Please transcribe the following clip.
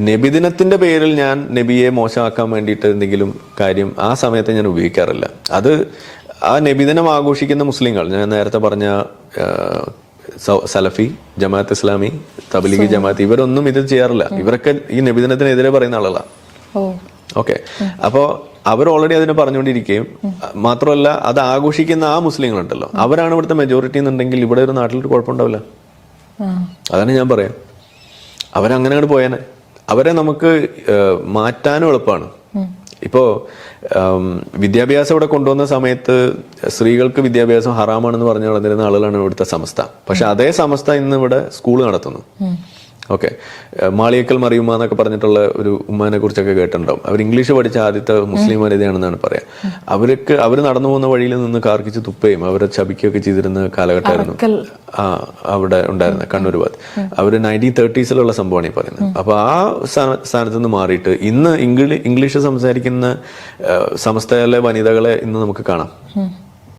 നബിദിനത്തിന്റെ പേരിൽ ഞാൻ നബിയെ മോശമാക്കാൻ വേണ്ടിയിട്ട് എന്തെങ്കിലും കാര്യം ആ സമയത്ത് ഞാൻ ഉപയോഗിക്കാറില്ല. അത് ആ നബിദിനം ആഘോഷിക്കുന്ന മുസ്ലിങ്ങൾ, ഞാൻ നേരത്തെ പറഞ്ഞ സലഫി, ജമാഅത്ത് ഇസ്ലാമി, തബ്ലീഗ് ജമാഅത്ത്, ഇവരൊന്നും ഇത് ചെയ്യാറില്ല. ഇവരൊക്കെ ഈ നബിദിനത്തിനെതിരെ പറയുന്ന ആളുകളാണ്. ഓക്കെ, അപ്പോ അവർ ഓൾറെഡി അതിനെ പറഞ്ഞുകൊണ്ടിരിക്കുകയും മാത്രമല്ല അത് ആഘോഷിക്കുന്ന ആ മുസ്ലിങ്ങളുണ്ടല്ലോ, അവരാണ് ഇവിടുത്തെ മെജോറിറ്റി എന്നുണ്ടെങ്കിൽ ഇവിടെ ഒരു നാട്ടിലൊരു കുഴപ്പമുണ്ടാവില്ല. അതാണ് ഞാൻ പറയാം. അവരങ്ങനെ അങ്ങോട്ട് പോയാനെ, അവരെ നമുക്ക് മാറ്റാനും എളുപ്പമാണ്. ഇപ്പോ വിദ്യാഭ്യാസം ഇവിടെ കൊണ്ടുവന്ന സമയത്ത് സ്ത്രീകൾക്ക് വിദ്യാഭ്യാസം ഹറാമാണെന്ന് പറഞ്ഞു നടന്നിരുന്ന ആളുകളാണ് ഇവിടുത്തെ സമസ്ത. പക്ഷെ അതേ സമസ്ത ഇന്ന് ഇവിടെ സ്കൂൾ നടത്തുന്നു. ഓക്കെ, മാളിയക്കൽ മറിയുമ്മ എന്നൊക്കെ പറഞ്ഞിട്ടുള്ള ഒരു ഉമ്മാനെ കുറിച്ചൊക്കെ കേട്ടിട്ടുണ്ടാവും. അവർ ഇംഗ്ലീഷ് പഠിച്ച ആദ്യത്തെ മുസ്ലിം വനിതയാണെന്നാണ് പറയാം. അവർ നടന്നു പോകുന്ന വഴിയിൽ നിന്ന് കാർക്കിച്ച് തുപ്പയും അവരെ ശപിക്കുകയൊക്കെ ചെയ്തിരുന്ന കാലഘട്ടമായിരുന്നു അവിടെ ഉണ്ടായിരുന്നത് കണ്ണൂർ ഭാഗത്ത്. അവർ 1930s സംഭവമാണ് ഈ പറയുന്നത്. അപ്പൊ ആ സ്ഥാനത്ത് നിന്ന് മാറിയിട്ട് ഇന്ന് ഇംഗ്ലീഷ് സംസാരിക്കുന്ന സമസ്തയിലെ വനിതകളെ ഇന്ന് നമുക്ക് കാണാം.